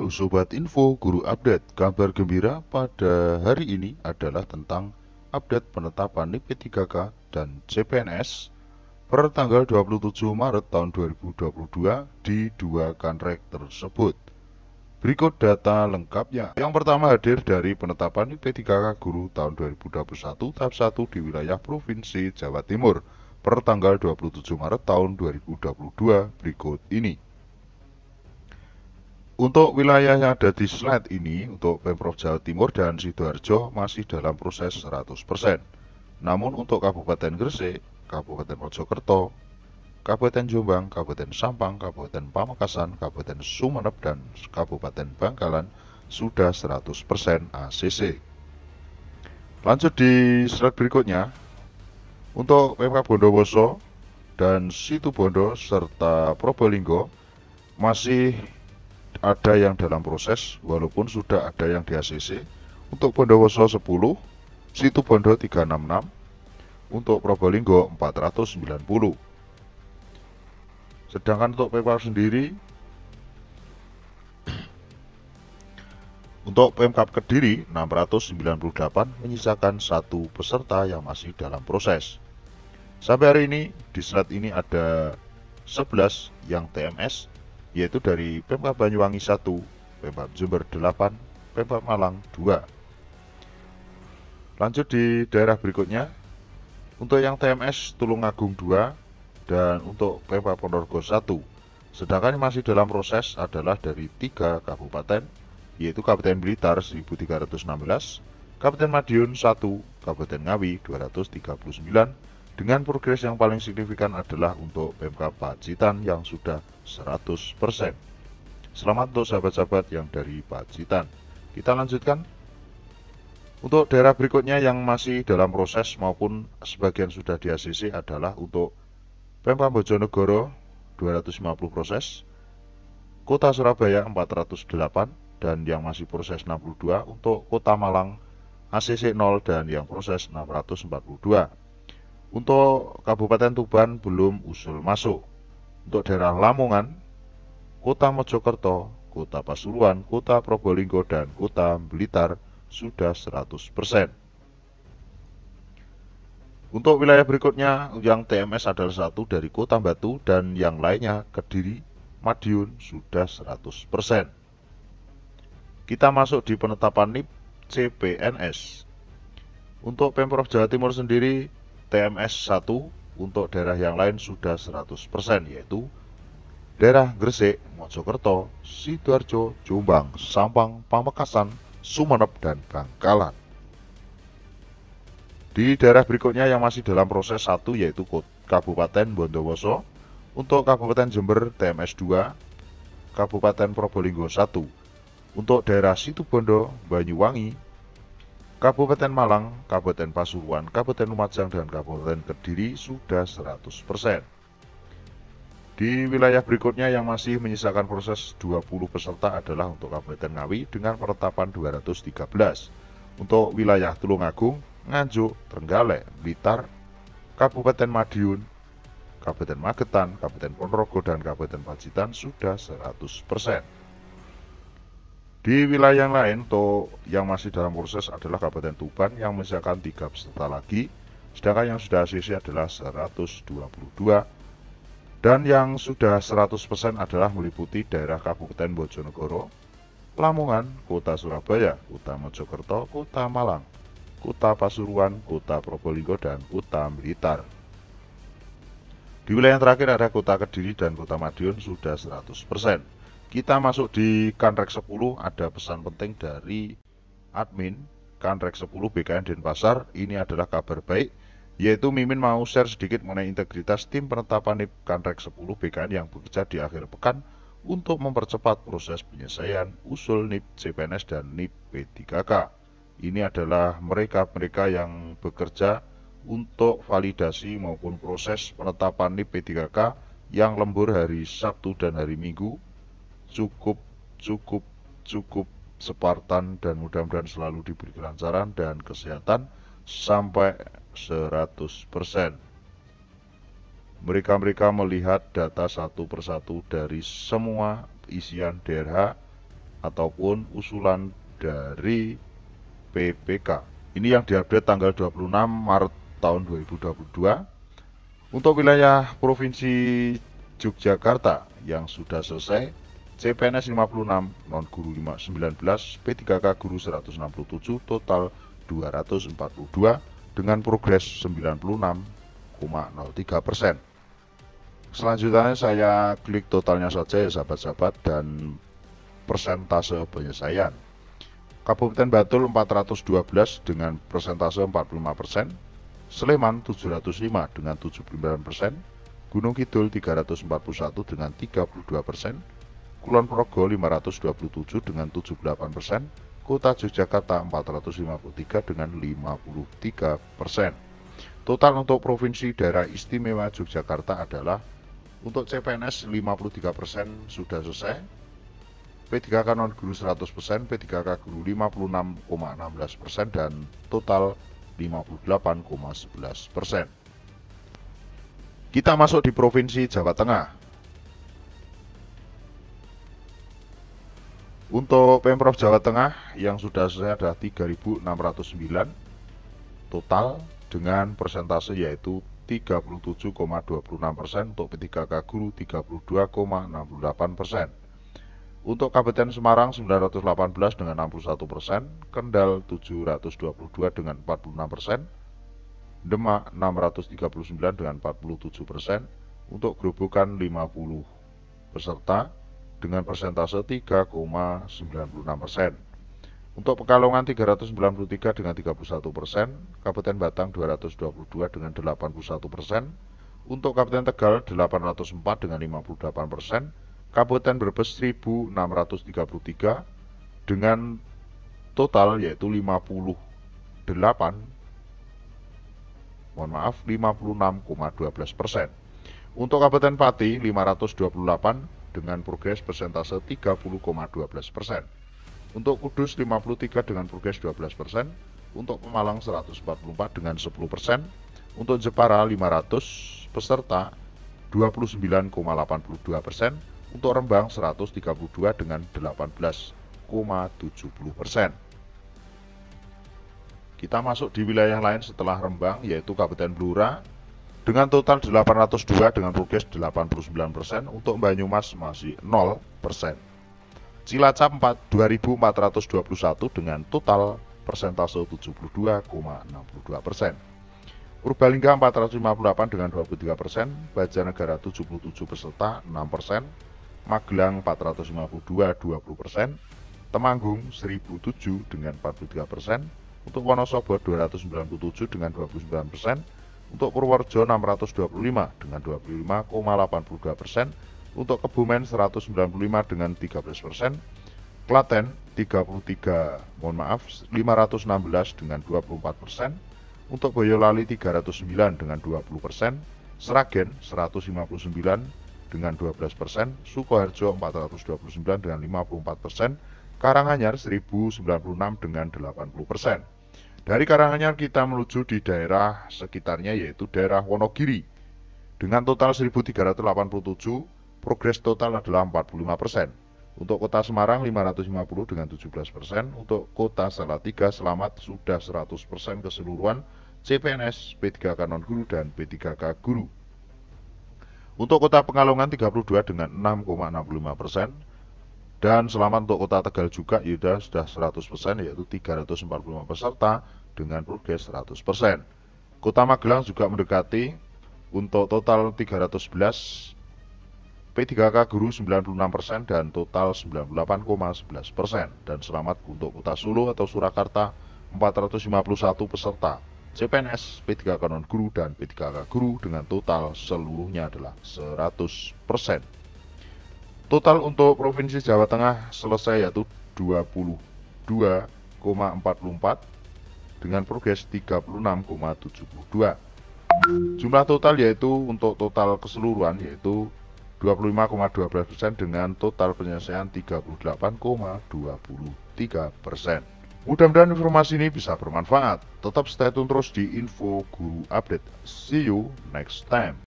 Halo Sobat Info Guru Update. Kabar gembira pada hari ini adalah tentang update penetapan NIP P3K dan CPNS per tanggal 27 Maret tahun 2022 di dua kanrek tersebut. Berikut data lengkapnya. Yang pertama hadir dari penetapan NIP P3K Guru tahun 2021 tahap 1 di wilayah Provinsi Jawa Timur per tanggal 27 Maret tahun 2022 berikut ini. Untuk wilayah yang ada di slide ini, untuk Pemprov Jawa Timur dan Sidoarjo masih dalam proses 100%. Namun untuk Kabupaten Gresik, Kabupaten Mojokerto, Kabupaten Jombang, Kabupaten Sampang, Kabupaten Pamekasan, Kabupaten Sumeneb, dan Kabupaten Bangkalan sudah 100% ACC. Lanjut di slide berikutnya, untuk Pemkab Bondowoso dan Situbondo serta Probolinggo masih ada yang dalam proses, walaupun sudah ada yang di ACC. Untuk Bondowoso 10, Situbondo 366, untuk Probolinggo 490. Sedangkan untuk Pemkab sendiri, untuk Pemkab Kediri 698 menyisakan satu peserta yang masih dalam proses. Sampai hari ini di slide ini ada 11 yang TMS, yaitu dari Pemkab Banyuwangi 1, Pemkab Jember 8, Pemkab Malang 2. Lanjut di daerah berikutnya, untuk yang TMS Tulungagung 2 dan untuk Pemkab Ponorogo 1. Sedangkan yang masih dalam proses adalah dari 3 kabupaten, yaitu Kabupaten Blitar 1316, Kabupaten Madiun 1, Kabupaten Ngawi 239, dengan progres yang paling signifikan adalah untuk Pemkab Pacitan yang sudah 100%. Selamat untuk sahabat-sahabat yang dari Pacitan. Kita lanjutkan. Untuk daerah berikutnya yang masih dalam proses maupun sebagian sudah di ACC adalah untuk Pemkab Bojonegoro 250 proses, Kota Surabaya 408, dan yang masih proses 62 untuk Kota Malang ACC 0 dan yang proses 642. Untuk Kabupaten Tuban belum usul masuk. Untuk daerah Lamongan, Kota Mojokerto, Kota Pasuruan, Kota Probolinggo, dan Kota Blitar sudah 100%. Untuk wilayah berikutnya, yang TMS adalah satu dari Kota Batu dan yang lainnya Kediri, Madiun sudah 100%. Kita masuk di penetapan NIP CPNS. Untuk Pemprov Jawa Timur sendiri, TMS 1, untuk daerah yang lain sudah 100%, yaitu daerah Gresik, Mojokerto, Sidoarjo, Jombang, Sampang, Pamekasan, Sumeneb, dan Bangkalan. Di daerah berikutnya yang masih dalam proses 1 yaitu Kabupaten Bondowoso, untuk Kabupaten Jember TMS 2, Kabupaten Probolinggo 1, untuk daerah Situbondo, Banyuwangi, Kabupaten Malang, Kabupaten Pasuruan, Kabupaten Lumajang, dan Kabupaten Kediri sudah 100%. Di wilayah berikutnya yang masih menyisakan proses 20 peserta adalah untuk Kabupaten Ngawi dengan penetapan 213. Untuk wilayah Tulungagung, Nganjuk, Trenggalek, Blitar, Kabupaten Madiun, Kabupaten Magetan, Kabupaten Ponorogo, dan Kabupaten Pacitan sudah 100%. Di wilayah yang lain, yang masih dalam proses adalah Kabupaten Tuban yang menyisakan 3 peserta lagi, sedangkan yang sudah ACC adalah 122, dan yang sudah 100% adalah meliputi daerah Kabupaten Bojonegoro, Lamongan, Kota Surabaya, Kota Mojokerto, Kota Malang, Kota Pasuruan, Kota Probolinggo, dan Kota Blitar. Di wilayah yang terakhir ada Kota Kediri dan Kota Madiun sudah 100%. Kita masuk di Kanrek 10, ada pesan penting dari admin Kanrek 10 BKN Denpasar. Ini adalah kabar baik, yaitu Mimin mau share sedikit mengenai integritas tim penetapan NIP Kanrek 10 BKN yang bekerja di akhir pekan untuk mempercepat proses penyelesaian usul NIP CPNS dan NIP P3K. Ini adalah mereka-mereka yang bekerja untuk validasi maupun proses penetapan NIP P3K yang lembur hari Sabtu dan hari Minggu. Cukup Spartan, dan mudah-mudahan selalu diberi kelancaran dan kesehatan sampai 100%. Mereka melihat data satu persatu dari semua isian DRH ataupun usulan dari PPK. Ini yang diupdate tanggal 26 Maret tahun 2022. Untuk wilayah Provinsi Yogyakarta yang sudah selesai, CPNS 56, non-guru 519, P3K guru 167, total 242 dengan progres 96,03%. Selanjutnya saya klik totalnya saja ya sahabat-sahabat dan persentase penyelesaian. Kabupaten Bantul 412 dengan persentase 45%, Sleman 705 dengan 79%, Gunung Kidul 341 dengan 32%, Kulon Progo 527 dengan 78%, Kota Yogyakarta 453 dengan 53%. Total untuk Provinsi Daerah Istimewa Yogyakarta adalah untuk CPNS 53% sudah selesai, P3K non-guru 100%, P3K guru 56,16% dan total 58,11%. Kita masuk di Provinsi Jawa Tengah. Untuk Pemprov Jawa Tengah yang sudah selesai ada 3.609 total dengan persentase yaitu 37,26%, untuk P3K guru 32,68%. Untuk Kabupaten Semarang 918 dengan 61%, Kendal 722 dengan 46%, Demak 639 dengan 47%, untuk Grobogan 50 peserta dengan persentase 3,96%. Untuk Pekalongan 393 dengan 31%, Kabupaten Batang 222 dengan 81%, untuk Kabupaten Tegal 804 dengan 58%, Kabupaten Brebes 1633 dengan total yaitu 56,12%. Untuk Kabupaten Pati 528 dengan progres persentase 30,12%. Untuk Kudus 53 dengan progres 12%, untuk Pemalang 144 dengan 10%, untuk Jepara 500 peserta 29,82%, untuk Rembang 132 dengan 18,70%. Kita masuk di wilayah lain setelah Rembang yaitu Kabupaten Blora dengan total 802 dengan progres 89%, untuk Banyumas masih 0%. Cilacap 2.421 dengan total persentase 72,62%. Purbalingga 458 dengan 23%, Banjarnegara 77 peserta 6%, Magelang 452 20%, Temanggung 1007 dengan 43%, untuk Wonosobo 297 dengan 29%, untuk Purworejo 625 dengan 25,82%, untuk Kebumen 195 dengan 13%, Klaten 516 dengan 24%, untuk Boyolali 309 dengan 20%, Sragen 159 dengan 12%, Sukoharjo 429 dengan 54%, Karanganyar 1096 dengan 80%. Dari Karanganyar kita menuju di daerah sekitarnya yaitu daerah Wonogiri dengan total 1387, progres total adalah 45%. Untuk Kota Semarang 550 dengan 17%, untuk Kota Salatiga Selamat sudah 100% keseluruhan CPNS, P3K non-guru dan P3K guru. Untuk Kota Pekalongan 32 dengan 6,65%, dan Selamat untuk Kota Tegal juga sudah 100% yaitu 345 peserta dengan progres 100%. Kota Magelang juga mendekati untuk total 311, P3K guru 96% dan total 98,11%. Dan Selamat untuk Kota Solo atau Surakarta 451 peserta CPNS, P3K non-guru dan P3K guru dengan total seluruhnya adalah 100%. Total untuk Provinsi Jawa Tengah selesai yaitu 22,44 dengan progres 36,72. Jumlah total yaitu untuk total keseluruhan yaitu 25,12% dengan total penyelesaian 38,23%. Mudah-mudahan informasi ini bisa bermanfaat. Tetap stay tune terus di Info Guru Update. See you next time.